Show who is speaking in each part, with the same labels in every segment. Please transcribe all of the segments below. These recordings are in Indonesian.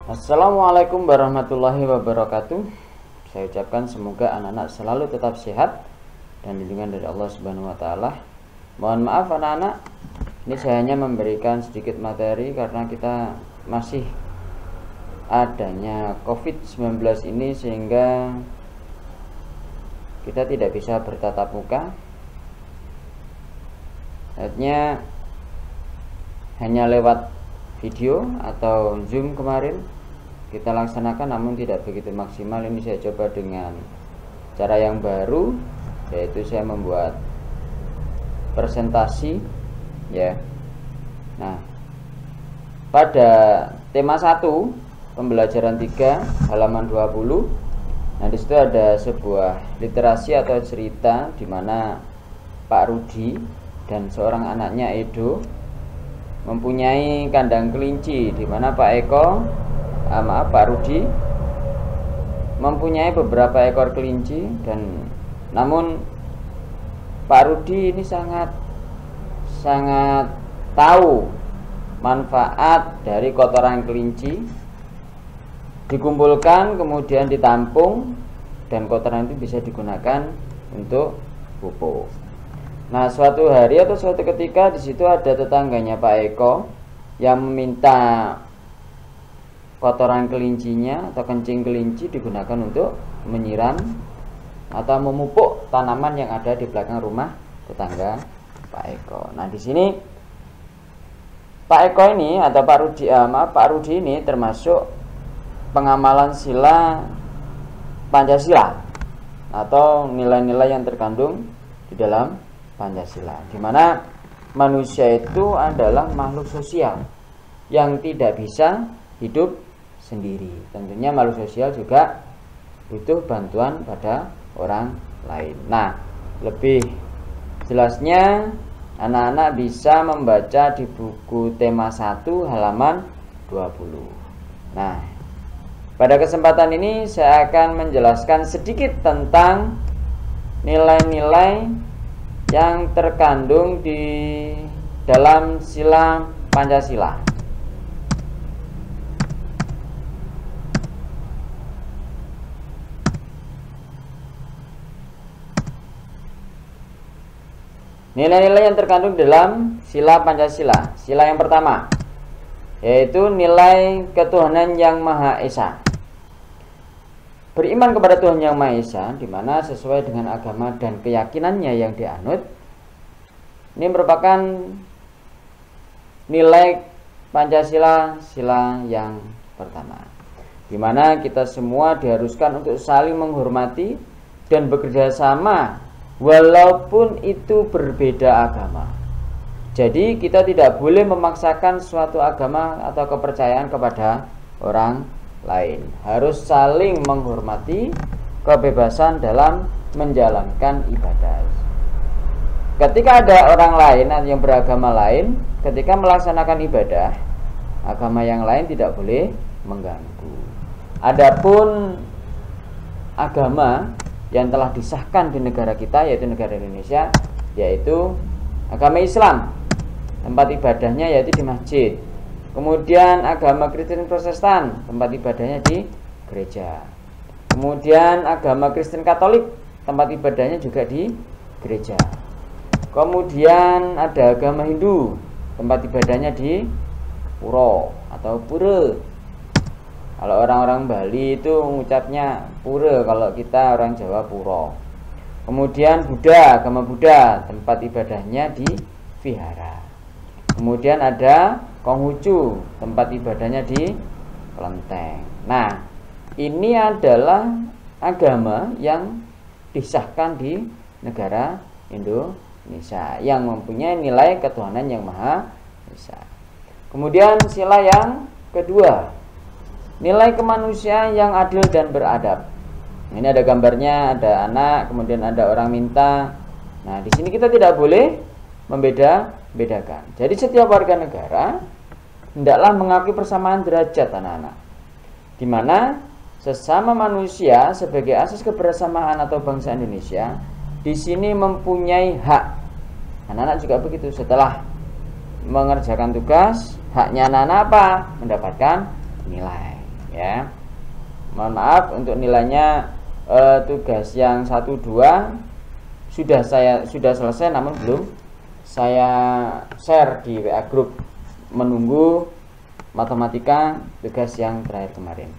Speaker 1: Assalamualaikum warahmatullahi wabarakatuh. Saya ucapkan semoga anak-anak selalu tetap sehat dan lindungan dari Allah Subhanahu wa taala. Mohon maaf anak-anak, ini saya hanya memberikan sedikit materi karena kita masih adanya COVID-19 ini sehingga kita tidak bisa bertatap muka. Artinya hanya lewat video atau Zoom kemarin kita laksanakan, namun tidak begitu maksimal. Ini saya coba dengan cara yang baru, yaitu saya membuat presentasi ya. Nah, pada tema 1 pembelajaran 3 halaman 20, nah disitu ada sebuah literasi atau cerita di mana Pak Rudi dan seorang anaknya Edo mempunyai kandang kelinci, di mana Pak Rudi mempunyai beberapa ekor kelinci, dan namun Pak Rudi ini sangat tahu manfaat dari kotoran kelinci, dikumpulkan kemudian ditampung, dan kotoran itu bisa digunakan untuk pupuk. Nah, suatu hari atau suatu ketika di situ ada tetangganya Pak Eko yang meminta kotoran kelincinya atau kencing kelinci digunakan untuk menyiram atau memupuk tanaman yang ada di belakang rumah tetangga Pak Eko. Nah, di sini Pak Eko ini atau Pak Rudi ini termasuk pengamalan sila Pancasila atau nilai-nilai yang terkandung di dalam Pancasila, di mana manusia itu adalah makhluk sosial yang tidak bisa hidup sendiri. Tentunya makhluk sosial juga butuh bantuan pada orang lain. Nah, lebih jelasnya anak-anak bisa membaca di buku tema 1 halaman 20. Nah, pada kesempatan ini saya akan menjelaskan sedikit tentang nilai-nilai yang terkandung di dalam sila Pancasila. Nilai-nilai yang terkandung dalam sila Pancasila. Sila yang pertama yaitu nilai ketuhanan yang Maha Esa. Beriman kepada Tuhan yang Maha Esa, di mana sesuai dengan agama dan keyakinannya yang dianut. Ini merupakan nilai Pancasila, sila yang pertama, di mana kita semua diharuskan untuk saling menghormati dan bekerja sama walaupun itu berbeda agama. Jadi kita tidak boleh memaksakan suatu agama atau kepercayaan kepada orang lain. Harus saling menghormati kebebasan dalam menjalankan ibadah. Ketika ada orang lain yang beragama lain, ketika melaksanakan ibadah, agama yang lain tidak boleh mengganggu. Adapun agama yang telah disahkan di negara kita, yaitu negara Indonesia, yaitu agama Islam, tempat ibadahnya yaitu di masjid. Kemudian agama Kristen Protestan, tempat ibadahnya di gereja. Kemudian agama Kristen Katolik, tempat ibadahnya juga di gereja. Kemudian ada agama Hindu, tempat ibadahnya di puro atau pura. Kalau orang-orang Bali itu mengucapnya pura, kalau kita orang Jawa puro. Kemudian Buddha, agama Buddha, tempat ibadahnya di vihara. Kemudian ada Konghucu, tempat ibadahnya di kelenteng. Nah, ini adalah agama yang disahkan di negara Indonesia yang mempunyai nilai ketuhanan yang Maha Esa. Kemudian sila yang kedua, nilai kemanusiaan yang adil dan beradab. Ini ada gambarnya, ada anak, kemudian ada orang minta. Nah, di sini kita tidak boleh membeda-bedakan. Jadi setiap warga negara hendaklah mengakui persamaan derajat anak-anak, di mana sesama manusia sebagai asas kebersamaan atau bangsa Indonesia di sini mempunyai hak. Anak-anak juga begitu. Setelah mengerjakan tugas, haknya anak-anak apa? Mendapatkan nilai. ya. Mohon maaf untuk nilainya tugas yang 1, 2 sudah selesai, namun belum saya share di WA group. Menunggu matematika tugas yang terakhir kemarin.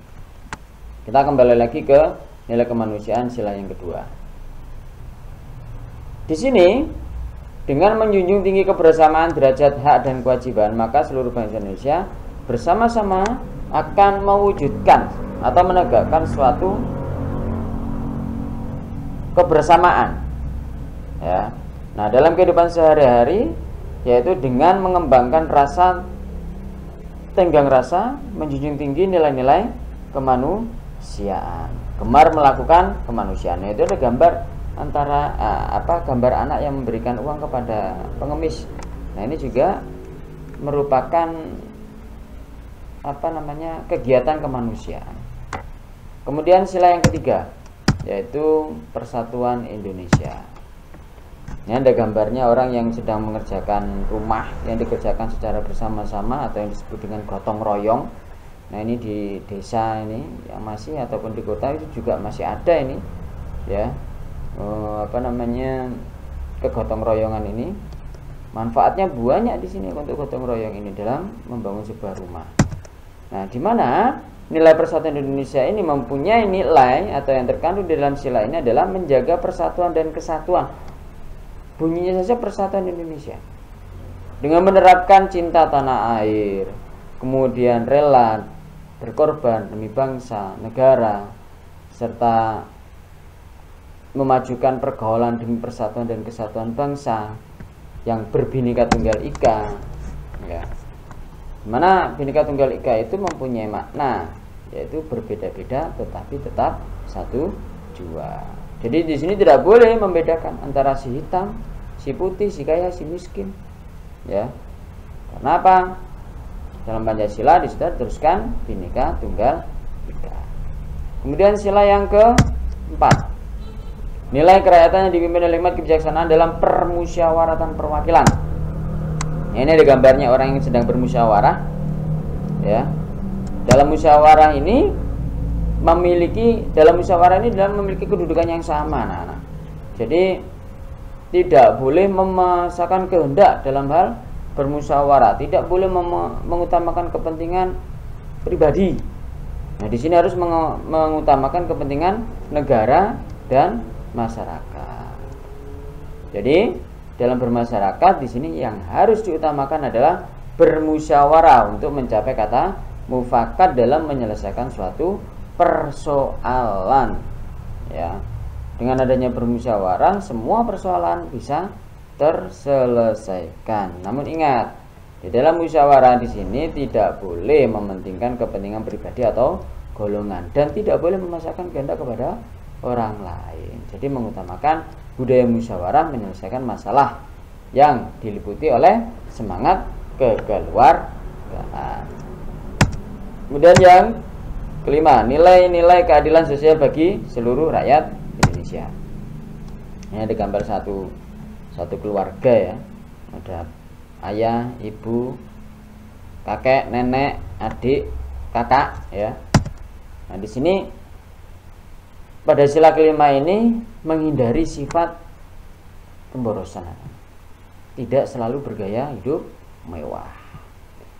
Speaker 1: Kita kembali lagi ke nilai kemanusiaan sila yang kedua. Di sini dengan menjunjung tinggi kebersamaan derajat hak dan kewajiban, maka seluruh bangsa Indonesia bersama-sama akan mewujudkan atau menegakkan suatu kebersamaan. Ya. Nah, dalam kehidupan sehari-hari, yaitu dengan mengembangkan rasa tenggang rasa, menjunjung tinggi nilai-nilai kemanusiaan, gemar melakukan kemanusiaan. Itu ada gambar antara gambar anak yang memberikan uang kepada pengemis. Nah, ini juga merupakan kegiatan kemanusiaan. Kemudian sila yang ketiga, yaitu persatuan Indonesia. Ini ada gambarnya orang yang sedang mengerjakan rumah yang dikerjakan secara bersama-sama atau yang disebut dengan gotong royong. Nah, ini di desa ini yang masih ataupun di kota itu juga masih ada ini, ya. Kegotong royongan ini manfaatnya banyak di sini untuk gotong royong ini dalam membangun sebuah rumah. Nah, di mana nilai persatuan Indonesia ini mempunyai nilai atau yang terkandung di dalam sila ini adalah menjaga persatuan dan kesatuan. Bunyinya saja persatuan Indonesia. Dengan menerapkan cinta tanah air, kemudian rela berkorban demi bangsa, negara, serta memajukan pergaulan demi persatuan dan kesatuan bangsa yang berbhinneka tunggal ika, ya. Mana Bhinneka Tunggal Ika itu mempunyai makna, yaitu berbeda-beda tetapi tetap satu jua. Jadi di sini tidak boleh membedakan antara si hitam, si putih, si kaya, si miskin, ya. Karena apa? Dalam Pancasila di situ teruskan Bhinneka Tunggal Ika. Kemudian sila yang keempat, nilai kerakyatan yang dipimpin oleh hikmat kebijaksanaan dalam permusyawaratan perwakilan. Ini ada gambarnya orang yang sedang bermusyawarah, ya. Dalam musyawarah ini memiliki kedudukan yang sama, anak-anak. Jadi tidak boleh memaksakan kehendak dalam hal bermusyawarah, tidak boleh mengutamakan kepentingan pribadi. Nah, di sini harus mengutamakan kepentingan negara dan masyarakat. Jadi dalam bermasyarakat di sini yang harus diutamakan adalah bermusyawarah untuk mencapai kata mufakat dalam menyelesaikan suatu persoalan, ya. Dengan adanya bermusyawarah, semua persoalan bisa terselesaikan. Namun ingat, di dalam musyawarah di sini tidak boleh mementingkan kepentingan pribadi atau golongan dan tidak boleh memaksakan kehendak kepada orang lain. Jadi mengutamakan budaya musyawarah menyelesaikan masalah yang diliputi oleh semangat kekeluargaan. Kemudian yang kelima, nilai-nilai keadilan sosial bagi seluruh rakyat Indonesia. Ini ada gambar satu keluarga, ya. Ada ayah, ibu, kakek, nenek, adik, kakak, ya. Nah, di sini pada sila kelima ini menghindari sifat pemborosan, tidak selalu bergaya hidup mewah.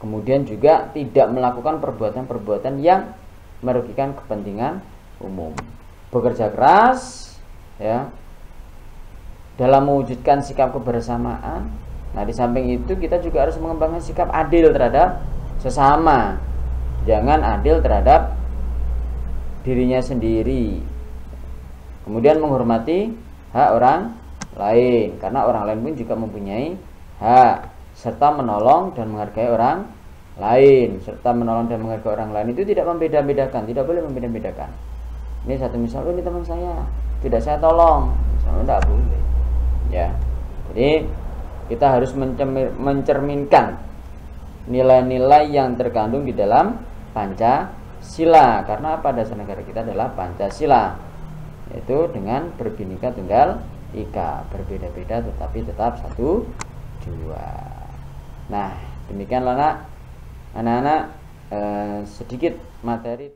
Speaker 1: Kemudian juga tidak melakukan perbuatan-perbuatan yang merugikan kepentingan umum. Bekerja keras, ya, dalam mewujudkan sikap kebersamaan. Nah, di samping itu kita juga harus mengembangkan sikap adil terhadap sesama. Jangan adil terhadap dirinya sendiri. Kemudian menghormati hak orang lain, karena orang lain pun juga mempunyai hak, serta menolong dan menghargai orang lain. Serta menolong dan menghargai orang lain itu tidak membeda-bedakan, tidak boleh membeda-bedakan. Ini satu misal, ini teman saya, tidak saya tolong, misalnya tidak boleh, ya. Jadi kita harus mencerminkan nilai-nilai yang terkandung di dalam Pancasila, karena pada dasar negara kita adalah Pancasila, yaitu dengan berbhinneka tunggal ika, berbeda-beda tetapi tetap satu jua. Nah, demikianlah anak-anak sedikit materi